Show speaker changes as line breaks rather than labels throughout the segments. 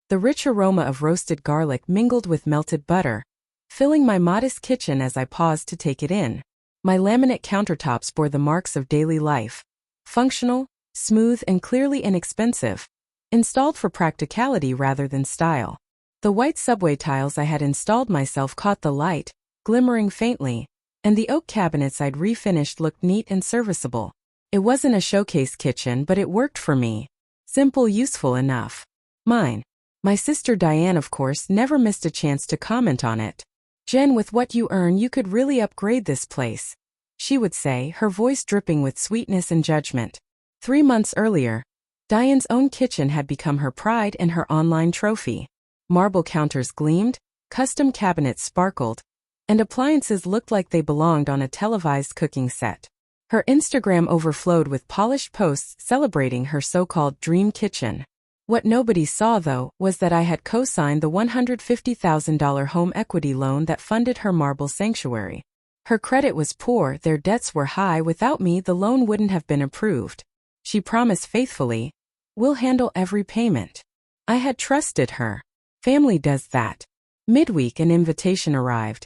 The rich aroma of roasted garlic mingled with melted butter, filling my modest kitchen as I paused to take it in. My laminate countertops bore the marks of daily life. Functional, smooth, and clearly inexpensive. Installed for practicality rather than style. The white subway tiles I had installed myself caught the light, glimmering faintly, and the oak cabinets I'd refinished looked neat and serviceable. It wasn't a showcase kitchen, but it worked for me. Simple, useful enough. Mine. My sister Diane, of course, never missed a chance to comment on it. "Jen, with what you earn, you could really upgrade this place," she would say, her voice dripping with sweetness and judgment. 3 months earlier, Diane's own kitchen had become her pride and her online trophy. Marble counters gleamed, custom cabinets sparkled, and appliances looked like they belonged on a televised cooking set. Her Instagram overflowed with polished posts celebrating her so-called dream kitchen. What nobody saw, though, was that I had co-signed the $150,000 home equity loan that funded her marble sanctuary. Her credit was poor, their debts were high. Without me, the loan wouldn't have been approved. She promised faithfully, "We'll handle every payment." I had trusted her. Family does that. Midweek, an invitation arrived.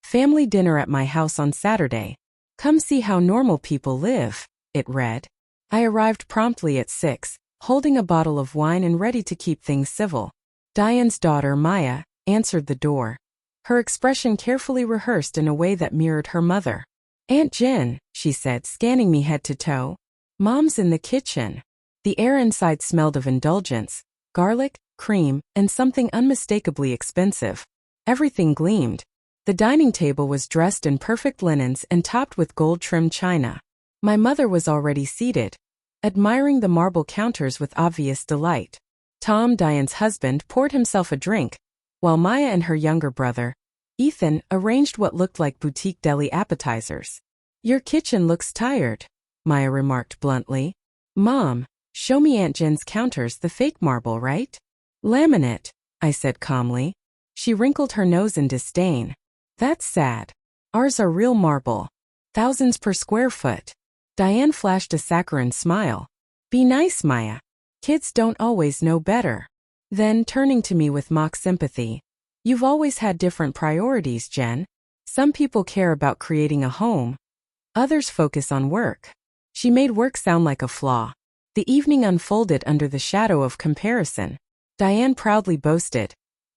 "Family dinner at my house on Saturday. Come see how normal people live," it read. I arrived promptly at 6, holding a bottle of wine and ready to keep things civil. Diane's daughter, Maya, answered the door. Her expression carefully rehearsed in a way that mirrored her mother. "Aunt Jen," she said, scanning me head to toe. "Mom's in the kitchen." The air inside smelled of indulgence, garlic, cream, and something unmistakably expensive. Everything gleamed. The dining table was dressed in perfect linens and topped with gold-trimmed china. My mother was already seated, admiring the marble counters with obvious delight. Tom, Diane's husband, poured himself a drink, while Maya and her younger brother, Ethan, arranged what looked like boutique deli appetizers. "Your kitchen looks tired," Maya remarked bluntly. "Mom, show me Aunt Jen's counters, the fake marble, right?" "Laminate," I said calmly. She wrinkled her nose in disdain. "That's sad. Ours are real marble. Thousands per square foot." Diane flashed a saccharine smile. "Be nice, Maya. Kids don't always know better." Then, turning to me with mock sympathy, "You've always had different priorities, Jen. Some people care about creating a home. Others focus on work." She made work sound like a flaw. The evening unfolded under the shadow of comparison. Diane proudly boasted,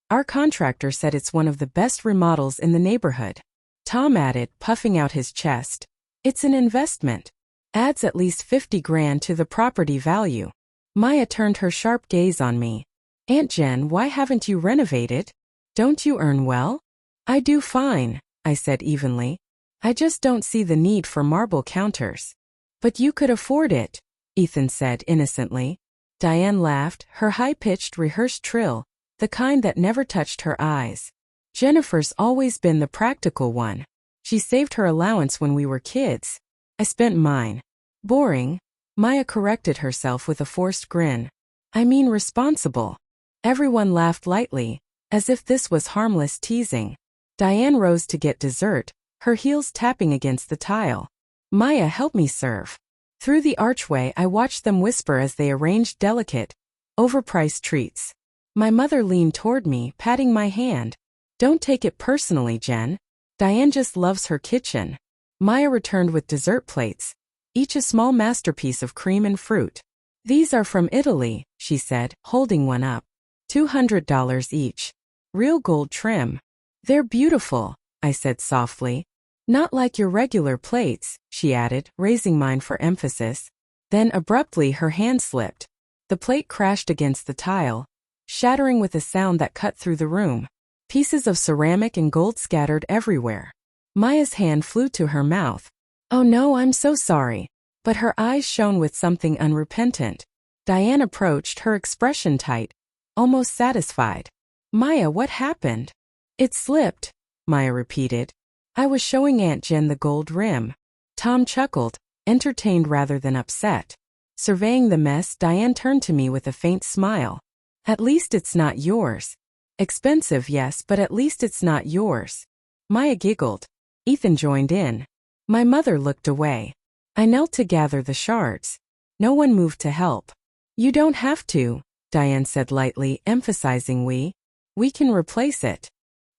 "Our contractor said it's one of the best remodels in the neighborhood." Tom added, puffing out his chest, "It's an investment. Adds at least 50 grand to the property value." Maya turned her sharp gaze on me. "Aunt Jen, why haven't you renovated? Don't you earn well?" "I do fine," I said evenly. "I just don't see the need for marble counters." "But you could afford it," Ethan said innocently. Diane laughed, her high-pitched, rehearsed trill, the kind that never touched her eyes. "Jennifer's always been the practical one. She saved her allowance when we were kids. I spent mine." "Boring," Maya corrected herself with a forced grin. "I mean responsible." Everyone laughed lightly, as if this was harmless teasing. Diane rose to get dessert, her heels tapping against the tile. "Maya, help me serve." Through the archway, I watched them whisper as they arranged delicate, overpriced treats. My mother leaned toward me, patting my hand. "Don't take it personally, Jen. Diane just loves her kitchen." Maya returned with dessert plates, each a small masterpiece of cream and fruit. "These are from Italy," she said, holding one up. $200 each. Real gold trim. "They're beautiful," I said softly. "Not like your regular plates," she added, raising mine for emphasis. Then abruptly her hand slipped. The plate crashed against the tile, shattering with a sound that cut through the room. Pieces of ceramic and gold scattered everywhere. Maya's hand flew to her mouth. "Oh no, I'm so sorry." But her eyes shone with something unrepentant. Diane approached, her expression tight, almost satisfied. "Maya, what happened?" "It slipped," Maya repeated. "I was showing Aunt Jen the gold rim." Tom chuckled, entertained rather than upset. Surveying the mess, Diane turned to me with a faint smile. "At least it's not yours." "Expensive, yes, but at least it's not yours." Maya giggled. Ethan joined in. My mother looked away. I knelt to gather the shards. No one moved to help. "You don't have to," Diane said lightly, emphasizing we. We can replace it.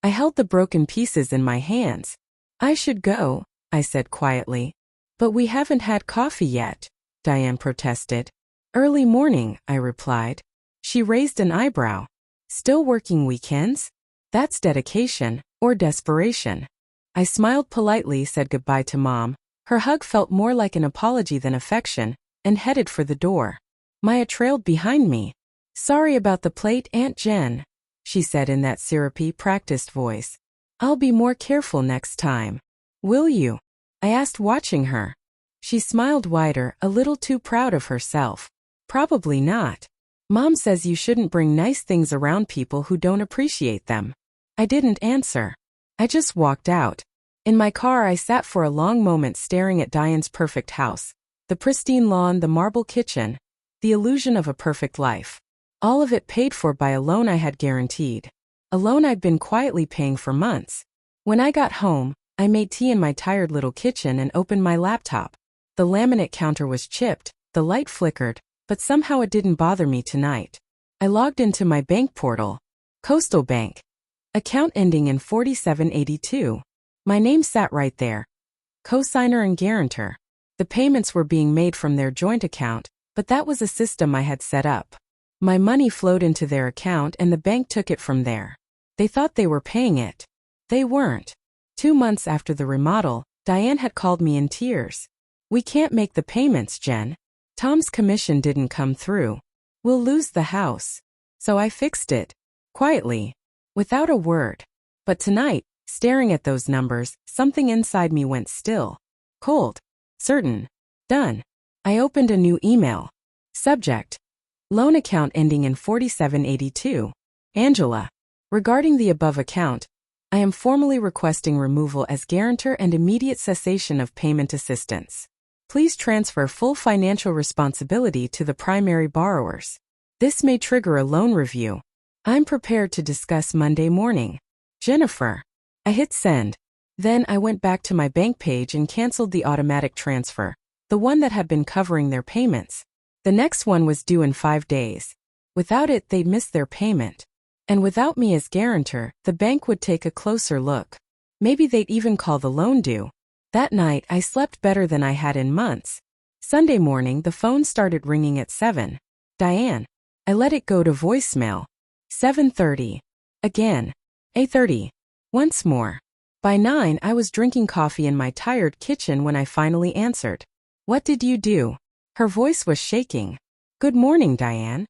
I held the broken pieces in my hands. I should go, I said quietly. But we haven't had coffee yet, Diane protested. Early morning, I replied. She raised an eyebrow. Still working weekends? That's dedication, or desperation. I smiled politely, said goodbye to Mom. Her hug felt more like an apology than affection, and headed for the door. Maya trailed behind me. Sorry about the plate, Aunt Jen, she said in that syrupy, practiced voice. I'll be more careful next time. Will you? I asked, watching her. She smiled wider, a little too proud of herself. Probably not. Mom says you shouldn't bring nice things around people who don't appreciate them. I didn't answer. I just walked out. In my car, I sat for a long moment staring at Diane's perfect house. The pristine lawn, the marble kitchen. The illusion of a perfect life. All of it paid for by a loan I had guaranteed. A loan I'd been quietly paying for months. When I got home, I made tea in my tired little kitchen and opened my laptop. The laminate counter was chipped, the light flickered, but somehow it didn't bother me tonight. I logged into my bank portal. Coastal Bank. Account ending in 4782. My name sat right there. Co-signer and guarantor. The payments were being made from their joint account, but that was a system I had set up. My money flowed into their account and the bank took it from there. They thought they were paying it. They weren't. 2 months after the remodel, Diane had called me in tears. We can't make the payments, Jen. Tom's commission didn't come through. We'll lose the house. So I fixed it. Quietly. Without a word. But tonight, staring at those numbers, something inside me went still. Cold. Certain. Done. I opened a new email. Subject. Loan account ending in 4782. Angela. Regarding the above account, I am formally requesting removal as guarantor and immediate cessation of payment assistance. Please transfer full financial responsibility to the primary borrowers. This may trigger a loan review. I'm prepared to discuss Monday morning. Jennifer. I hit send. Then I went back to my bank page and canceled the automatic transfer, the one that had been covering their payments. The next one was due in 5 days. Without it, they'd miss their payment. And without me as guarantor, the bank would take a closer look. Maybe they'd even call the loan due. That night, I slept better than I had in months. Sunday morning, the phone started ringing at 7. Diane. I let it go to voicemail. 7:30. Again. 8:30. Once more. By 9, I was drinking coffee in my tired kitchen when I finally answered. What did you do? Her voice was shaking. Good morning, Diane.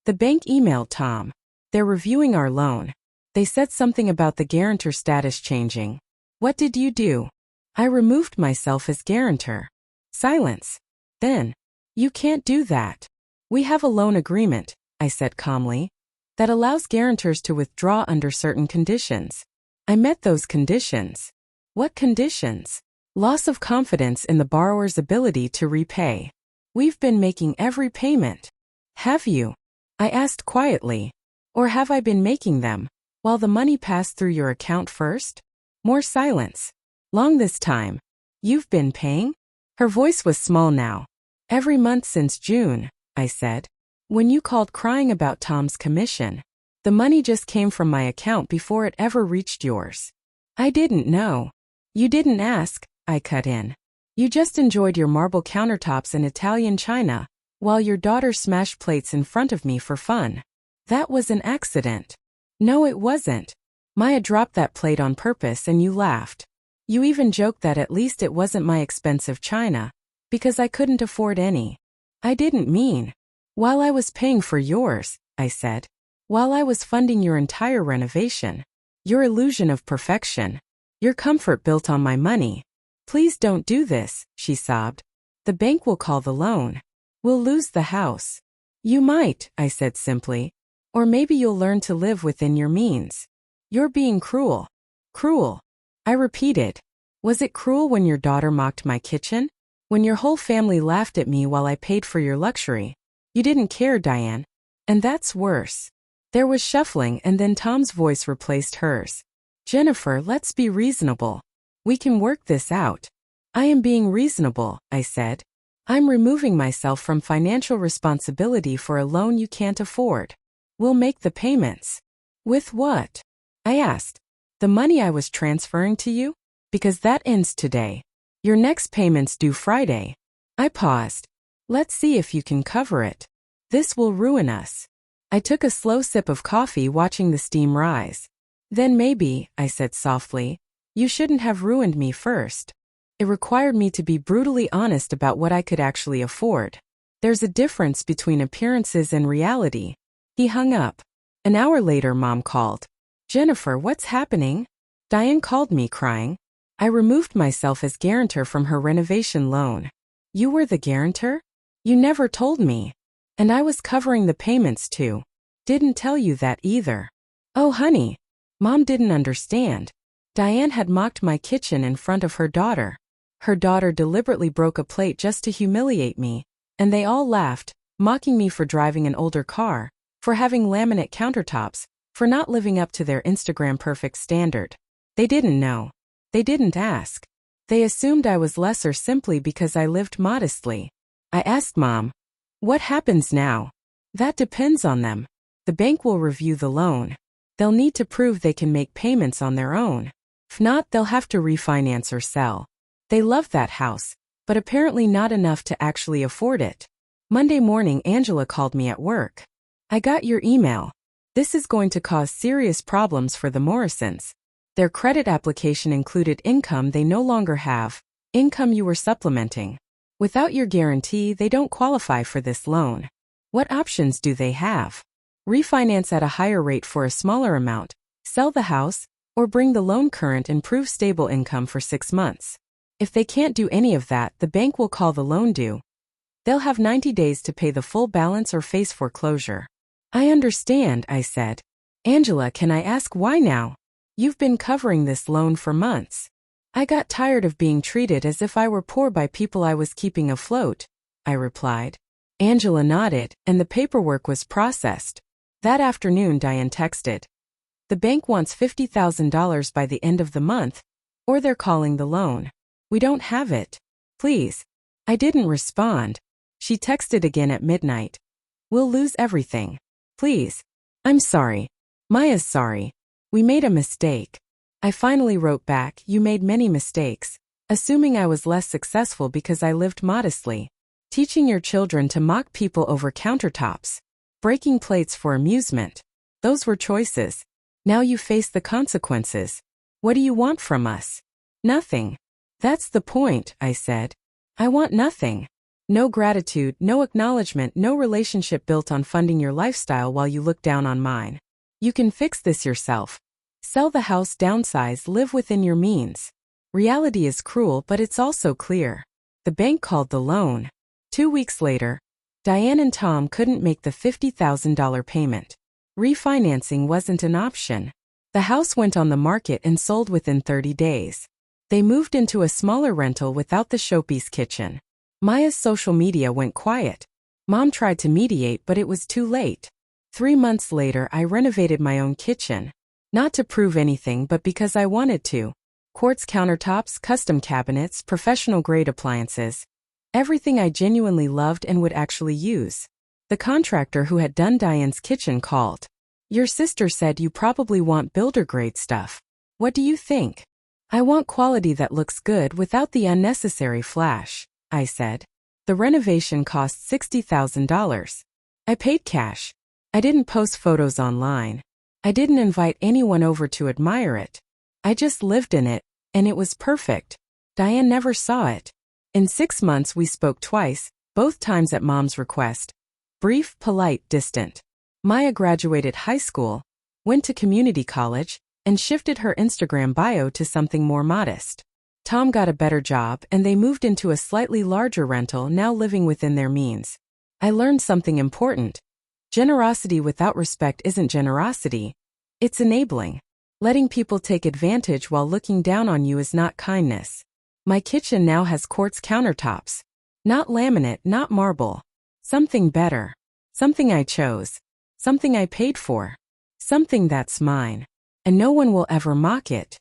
The bank emailed Tom. They're reviewing our loan. They said something about the guarantor status changing. What did you do? I removed myself as guarantor. Silence. Then. You can't do that. We have a loan agreement, I said calmly, that allows guarantors to withdraw under certain conditions. I met those conditions. What conditions? Loss of confidence in the borrower's ability to repay. We've been making every payment. Have you? I asked quietly. Or have I been making them, while the money passed through your account first? More silence. Long this time. You've been paying? Her voice was small now. Every month since June, I said. When you called crying about Tom's commission. The money just came from my account before it ever reached yours. I didn't know. You didn't ask, I cut in. You just enjoyed your marble countertops and Italian china, while your daughter smashed plates in front of me for fun. That was an accident. No, it wasn't. Maya dropped that plate on purpose and you laughed. You even joked that at least it wasn't my expensive china, because I couldn't afford any. I didn't mean. While I was paying for yours, I said. While I was funding your entire renovation. Your illusion of perfection. Your comfort built on my money. Please don't do this, she sobbed. The bank will call the loan. We'll lose the house. You might, I said simply. Or maybe you'll learn to live within your means. You're being cruel. Cruel. I repeated. Was it cruel when your daughter mocked my kitchen? When your whole family laughed at me while I paid for your luxury? You didn't care, Diane. And that's worse. There was shuffling and then Tom's voice replaced hers. Jennifer, let's be reasonable. We can work this out. I am being reasonable, I said. I'm removing myself from financial responsibility for a loan you can't afford. We'll make the payments. With what? I asked. The money I was transferring to you? Because that ends today. Your next payment's due Friday. I paused. Let's see if you can cover it. This will ruin us. I took a slow sip of coffee, watching the steam rise. Then maybe, I said softly, you shouldn't have ruined me first. It required me to be brutally honest about what I could actually afford. There's a difference between appearances and reality. He hung up. An hour later, Mom called. Jennifer, what's happening? Diane called me, crying. I removed myself as guarantor from her renovation loan. You were the guarantor? You never told me. And I was covering the payments too. Didn't tell you that either. Oh, honey. Mom didn't understand. Diane had mocked my kitchen in front of her daughter. Her daughter deliberately broke a plate just to humiliate me, and they all laughed, mocking me for driving an older car, for having laminate countertops, for not living up to their Instagram perfect standard. They didn't know. They didn't ask. They assumed I was lesser simply because I lived modestly. I asked Mom, what happens now? That depends on them. The bank will review the loan. They'll need to prove they can make payments on their own. If not, they'll have to refinance or sell. They love that house, but apparently not enough to actually afford it. Monday morning, Angela called me at work. I got your email. This is going to cause serious problems for the Morrisons. Their credit application included income they no longer have, income you were supplementing. Without your guarantee, they don't qualify for this loan. What options do they have? Refinance at a higher rate for a smaller amount, sell the house, or bring the loan current and prove stable income for 6 months. If they can't do any of that, the bank will call the loan due. They'll have 90 days to pay the full balance or face foreclosure. I understand, I said. Angela, can I ask why now? You've been covering this loan for months. I got tired of being treated as if I were poor by people I was keeping afloat, I replied. Angela nodded, and the paperwork was processed. That afternoon, Diane texted. The bank wants $50,000 by the end of the month, or they're calling the loan. We don't have it. Please. I didn't respond. She texted again at midnight. We'll lose everything. Please. I'm sorry. Maya's sorry. We made a mistake. I finally wrote back, you made many mistakes, assuming I was less successful because I lived modestly. Teaching your children to mock people over countertops. Breaking plates for amusement. Those were choices. Now you face the consequences. What do you want from us? Nothing. That's the point, I said. I want nothing. No gratitude, no acknowledgement, no relationship built on funding your lifestyle while you look down on mine. You can fix this yourself. Sell the house, downsize, live within your means. Reality is cruel, but it's also clear. The bank called the loan. 2 weeks later, Diane and Tom couldn't make the $50,000 payment. Refinancing wasn't an option. The house went on the market and sold within 30 days. They moved into a smaller rental without the showpiece kitchen. Maya's social media went quiet. Mom tried to mediate, but it was too late. 3 months later, I renovated my own kitchen. Not to prove anything, but because I wanted to. Quartz countertops, custom cabinets, professional-grade appliances. Everything I genuinely loved and would actually use. The contractor who had done Diane's kitchen called. Your sister said you probably want builder-grade stuff. What do you think? I want quality that looks good without the unnecessary flash, I said. The renovation cost $60,000. I paid cash. I didn't post photos online. I didn't invite anyone over to admire it. I just lived in it, and it was perfect. Diane never saw it. In 6 months we spoke twice, both times at Mom's request. Brief, polite, distant. Maya graduated high school, went to community college, and shifted her Instagram bio to something more modest. Tom got a better job and they moved into a slightly larger rental, now living within their means. I learned something important. Generosity without respect isn't generosity. It's enabling. Letting people take advantage while looking down on you is not kindness. My kitchen now has quartz countertops. Not laminate, not marble. Something better. Something I chose. Something I paid for. Something that's mine. And no one will ever mock it.